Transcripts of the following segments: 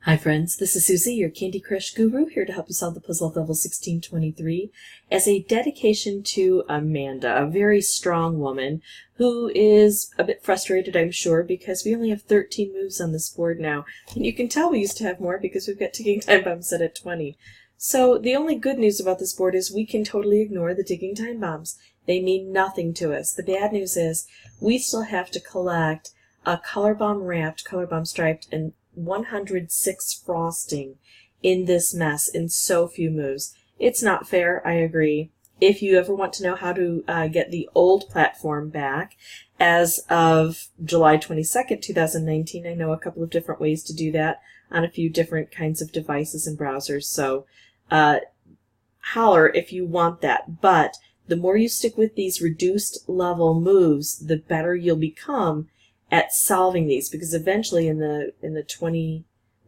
Hi friends, this is Susie, your Candy Crush guru, here to help you solve the puzzle of level 1623 as a dedication to Amanda, a very strong woman who is a bit frustrated, I'm sure, because we only have 13 moves on this board now. And you can tell we used to have more because we've got ticking time bombs set at 20. So the only good news about this board is we can totally ignore the ticking time bombs. They mean nothing to us. The bad news is we still have to collect a color bomb wrapped, color bomb striped, and 106 frosting in this mess in so few moves. It's not fair, I agree. If you ever want to know how to get the old platform back, as of July 22nd, 2019, I know a couple of different ways to do that on a few different kinds of devices and browsers, so holler if you want that. But the more you stick with these reduced level moves, the better you'll become at solving these, because eventually in the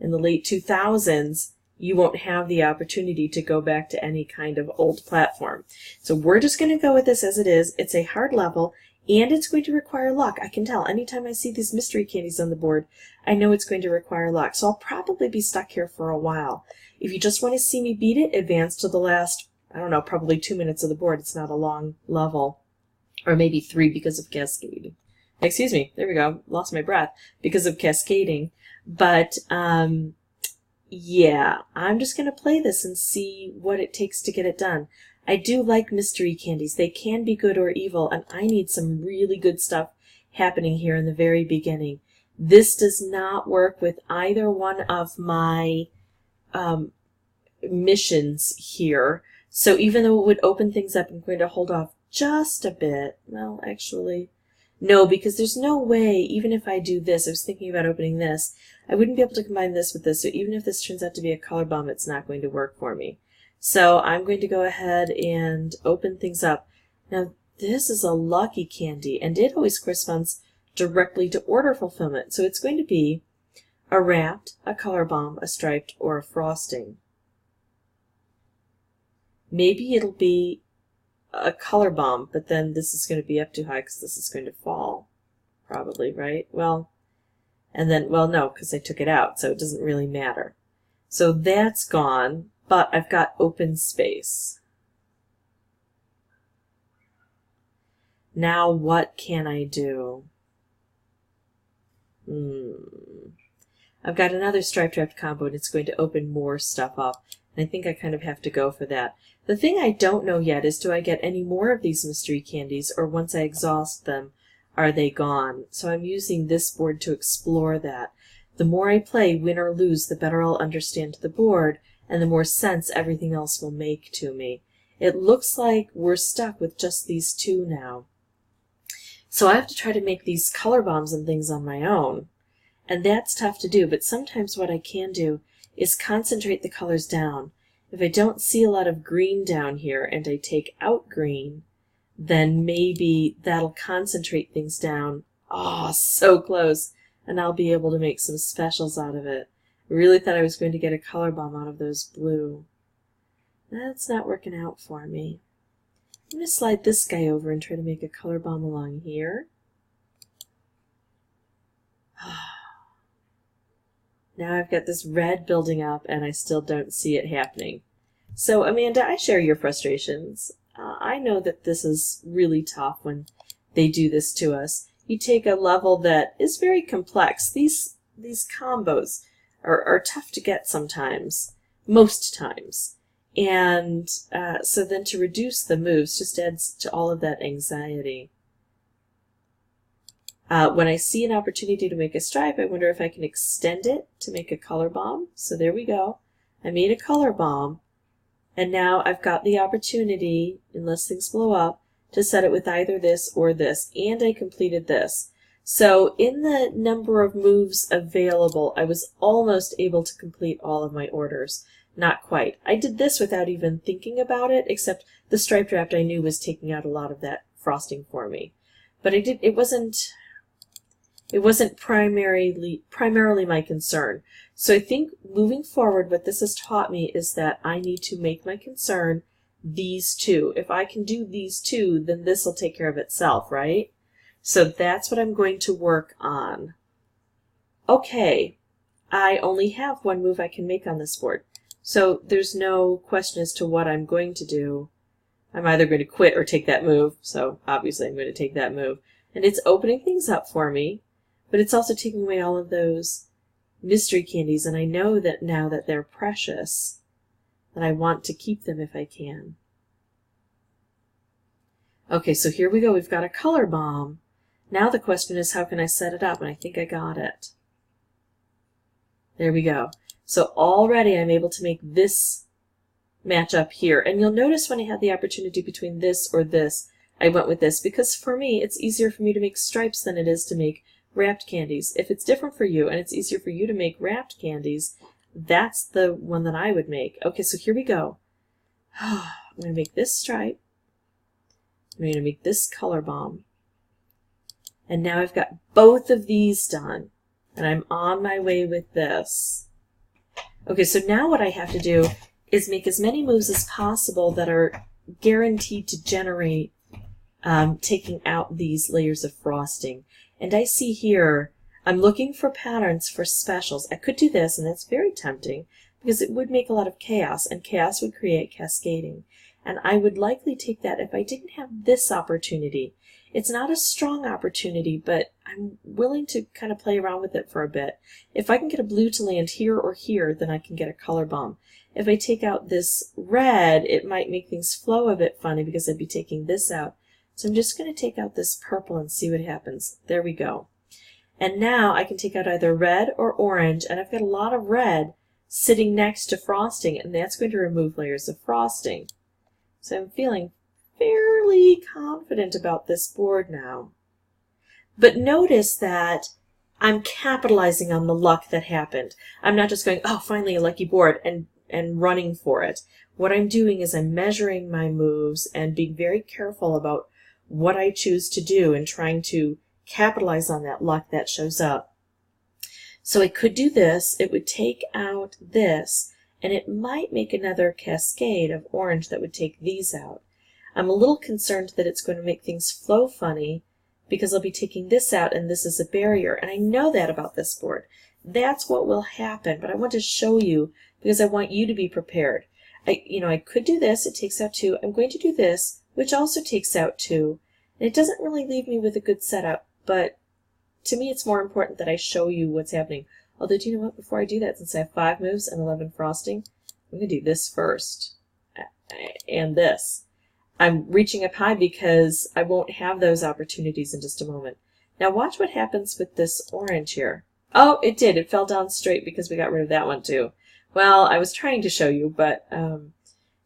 late 2000s you won't have the opportunity to go back to any kind of old platform. So we're just going to go with this as it is. It's a hard level and it's going to require luck. I can tell anytime I see these mystery candies on the board, I know it's going to require luck. So I'll probably be stuck here for a while. If you just want to see me beat it, advance to the last, I don't know, probably 2 minutes of the board. It's not a long level, or maybe 3 because of cascading. Excuse me, there we go, lost my breath because of cascading. But yeah, I'm just going to play this and see what it takes to get it done. I do like mystery candies. They can be good or evil, and I need some really good stuff happening here in the very beginning. This does not work with either one of my missions here. So even though it would open things up, I'm going to hold off just a bit. Well, actually, no, because there's no way, even if I do this, I was thinking about opening this, I wouldn't be able to combine this with this, so even if this turns out to be a color bomb, it's not going to work for me. So I'm going to go ahead and open things up. Now, this is a lucky candy, and it always corresponds directly to order fulfillment, so it's going to be a wrapped, a color bomb, a striped, or a frosting. Maybe it'll be a color bomb, but then this is going to be up too high because this is going to fall. Probably, right? Well, and then, well, no, because I took it out, so it doesn't really matter. So that's gone, but I've got open space. Now what can I do? I've got another striped wrapped combo, and it's going to open more stuff up. And I think I kind of have to go for that. The thing I don't know yet is, do I get any more of these mystery candies, or once I exhaust them, are they gone? So I'm using this board to explore that. The more I play, win or lose, the better I'll understand the board, and the more sense everything else will make to me. It looks like we're stuck with just these two now. So I have to try to make these color bombs and things on my own. And that's tough to do, but sometimes what I can do is concentrate the colors down. If I don't see a lot of green down here and I take out green, then maybe that'll concentrate things down. Oh, so close. And I'll be able to make some specials out of it. I really thought I was going to get a color bomb out of those blue. That's not working out for me. I'm going to slide this guy over and try to make a color bomb along here. Now I've got this red building up and I still don't see it happening. So Amanda, I share your frustrations. I know that this is really tough when they do this to us. You take a level that is very complex. These combos are tough to get sometimes, most times. And so then to reduce the moves just adds to all of that anxiety. When I see an opportunity to make a stripe, I wonder if I can extend it to make a color bomb. So there we go. I made a color bomb. And now I've got the opportunity, unless things blow up, to set it with either this or this. And I completed this. So in the number of moves available, I was almost able to complete all of my orders. Not quite. I did this without even thinking about it, except the striped wrapped I knew was taking out a lot of that frosting for me. But it wasn't primarily my concern. So I think moving forward, what this has taught me is that I need to make my concern these two. If I can do these two, then this will take care of itself, right? So that's what I'm going to work on. Okay, I only have one move I can make on this board. So there's no question as to what I'm going to do. I'm either going to quit or take that move, so obviously I'm going to take that move. And it's opening things up for me, but it's also taking away all of those mystery candies, and I know that now that they're precious, that I want to keep them if I can. Okay, so here we go. We've got a color bomb. Now the question is, how can I set it up? And I think I got it. There we go. So already I'm able to make this match up here. And you'll notice when I had the opportunity between this or this, I went with this, because for me, it's easier for me to make stripes than it is to make wrapped candies. If it's different for you and it's easier for you to make wrapped candies, that's the one that I would make. Okay, so here we go. I'm going to make this stripe. I'm going to make this color bomb. And now I've got both of these done. And I'm on my way with this. Okay, so now what I have to do is make as many moves as possible that are guaranteed to generate taking out these layers of frosting. And I see here, I'm looking for patterns for specials. I could do this, and that's very tempting, because it would make a lot of chaos, and chaos would create cascading. And I would likely take that if I didn't have this opportunity. It's not a strong opportunity, but I'm willing to kind of play around with it for a bit. If I can get a blue to land here or here, then I can get a color bomb. If I take out this red, it might make things flow a bit funny because I'd be taking this out. So I'm just going to take out this purple and see what happens. There we go. And now I can take out either red or orange, and I've got a lot of red sitting next to frosting, and that's going to remove layers of frosting. So I'm feeling fairly confident about this board now. But notice that I'm capitalizing on the luck that happened. I'm not just going, oh, finally a lucky board, and running for it. What I'm doing is I'm measuring my moves and being very careful about what I choose to do and trying to capitalize on that luck that shows up. So I could do this. It would take out this, and it might make another cascade of orange that would take these out. I'm a little concerned that it's going to make things flow funny because I'll be taking this out, and this is a barrier, and I know that about this board. That's what will happen, but I want to show you because I want you to be prepared. I could do this. It takes out 2. I'm going to do this, which also takes out 2. And it doesn't really leave me with a good setup, but to me it's more important that I show you what's happening. Although, do you know what? Before I do that, since I have 5 moves and 11 frosting, I'm going to do this first. And this. I'm reaching up high because I won't have those opportunities in just a moment. Now watch what happens with this orange here. Oh, it did. It fell down straight because we got rid of that one too. Well, I was trying to show you, but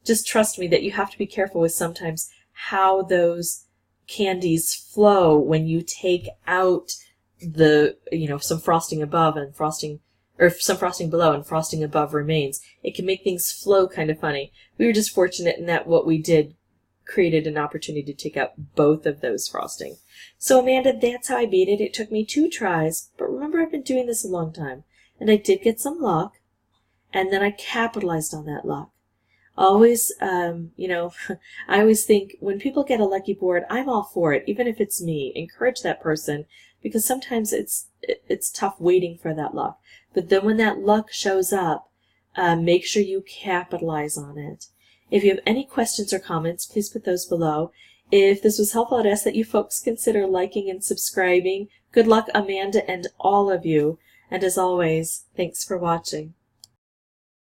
just trust me that you have to be careful with sometimes how those candies flow when you take out the, some frosting above and frosting, or some frosting below and frosting above remains. It can make things flow kind of funny. We were just fortunate in that what we did created an opportunity to take out both of those frosting. So Amanda, that's how I beat it. It took me 2 tries, but remember I've been doing this a long time, and I did get some luck, and then I capitalized on that luck. Always, I always think when people get a lucky board, I'm all for it, even if it's me. Encourage that person, because sometimes it's tough waiting for that luck. But then when that luck shows up, make sure you capitalize on it. If you have any questions or comments, please put those below. If this was helpful, I'd ask that you folks consider liking and subscribing. Good luck, Amanda, and all of you. And as always, thanks for watching.